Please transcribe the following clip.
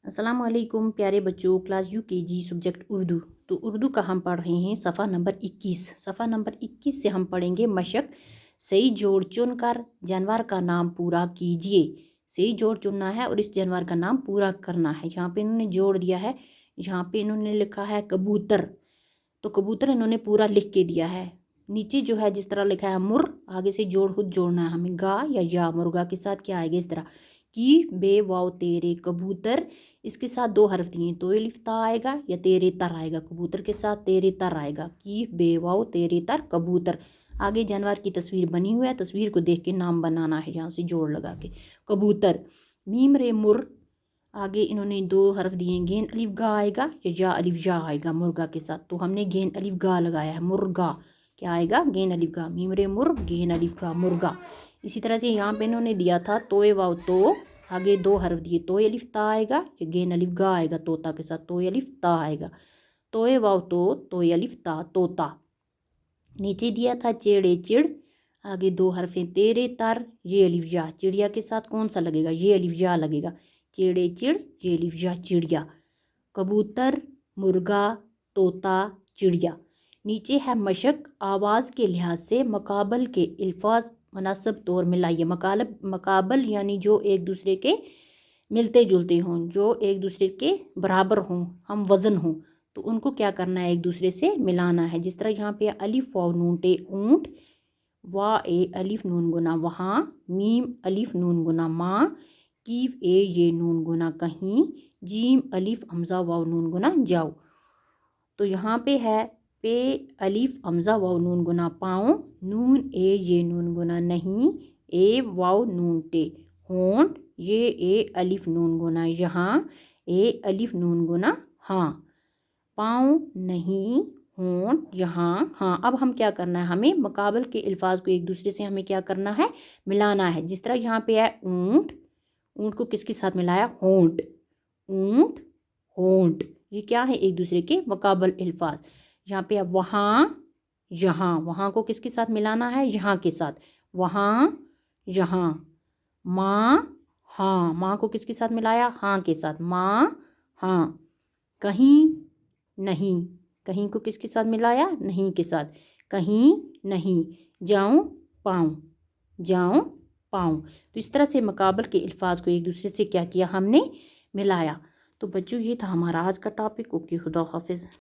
अस्सलाम वालेकुम प्यारे बच्चों, क्लास UKG सब्जेक्ट उर्दू। तो उर्दू का हम पढ़ रहे हैं सफ़ा नंबर 21। सफ़ा नंबर 21 से हम पढ़ेंगे मशक। सही जोड़ चुनकर जानवर का नाम पूरा कीजिए। सही जोड़ चुनना है और इस जानवर का नाम पूरा करना है। यहाँ पे इन्होंने जोड़ दिया है, यहाँ पे इन्होंने लिखा है कबूतर, तो कबूतर इन्होंने पूरा लिख के दिया है। नीचे जो है जिस तरह लिखा है मुर, आगे से जोड़ खुद जोड़ना है हमें, गा या मुर्गा के साथ क्या आएगा इस तरह की बे वाव तेरे कबूतर, इसके साथ दो हर्फ दिए तो अलिफ ता आएगा या तेरे तर आएगा। कबूतर के साथ तेरे तर आएगा, की बे वाव तेरे तर कबूतर। आगे जानवर की तस्वीर बनी हुई है, तस्वीर को देख के नाम बनाना है, यहाँ से जोड़ लगा के कबूतर। मीम रे मुर, आगे इन्होंने दो हर्फ दिए, गेन अलिफ गा आएगा या अलिफ जा आएगा मुर्गा के साथ, तो हमने गेन अलिफ गा लगाया है, मुर्गा क्या आएगा गेन अलिफ गा। मीम रे मुर गेन अलिफ गा मुर्गा। इसी तरह से यहाँ पे इन्होंने दिया था तोए वाव तो, आगे दो हर्फ दिए, तोए अलिफ ता आएगा या गेन अलिफ गा आएगा, तोता के साथ तोए अलिफ ता आएगा। तोए वाव तो तोए अलिफ ता तोता। नीचे दिया था चेड़े चिड़, आगे दो हरफे तेरे तर ये अलिफ जा, चिड़िया के साथ कौन सा लगेगा, ये अलिफ जा लगेगा, चेड़े चिड़ ये अलिफ जा चिड़िया। कबूतर मुर्गा तोता चिड़िया। नीचे है मशक, आवाज़ के लिहाज से मकाबल के अल्फाज मुनासिब तौर मिलाइए। मकाबल यानी जो एक दूसरे के मिलते जुलते हों, जो एक दूसरे के बराबर हों, हम वज़न हों, तो उनको क्या करना है, एक दूसरे से मिलाना है। जिस तरह यहाँ पे अलिफ वाव नून टे ऊँट, वा ए अलिफ नून गुना वहाँ, मीम अलिफ नून गुना माँ, कीफ ए ये नून गुना कहीं, जीम अलिफ हमज़ा वाव नून गुना जाओ। तो यहाँ पे है पे अलिफ हमज़ा वाव नून गुना पाँव, नून ए ये नून गुना नहीं, ए वाव नून टे होंठ, ये ए अलिफ नून गुना यहाँ, ए अलिफ नून गुना हाँ, पाँव नहीं होंठ यहाँ हाँ। अब हम क्या करना है, हमें मुकाबल के अल्फाज को एक दूसरे से हमें क्या करना है, मिलाना है। जिस तरह यहाँ पे है ऊँट, ऊँट को किसके साथ मिलाया, होंठ, ऊँट होंठ, ये क्या है एक दूसरे के मुकाबल अल्फाज। यहाँ पे अब वहाँ यहाँ, वहाँ को किसके साथ मिलाना है, यहाँ के साथ, वहाँ यहाँ। माँ हाँ, माँ को किसके साथ मिलाया, हाँ के साथ, माँ हाँ। कहीं नहीं, कहीं को किसके साथ मिलाया, नहीं के साथ, कहीं नहीं। जाऊँ पाऊँ, जाऊँ पाऊँ। तो इस तरह से मुकाबल के अल्फाज को एक दूसरे से क्या किया, हमने मिलाया। तो बच्चों ये था हमारा आज का टॉपिक। ओके, खुदा हाफिज़।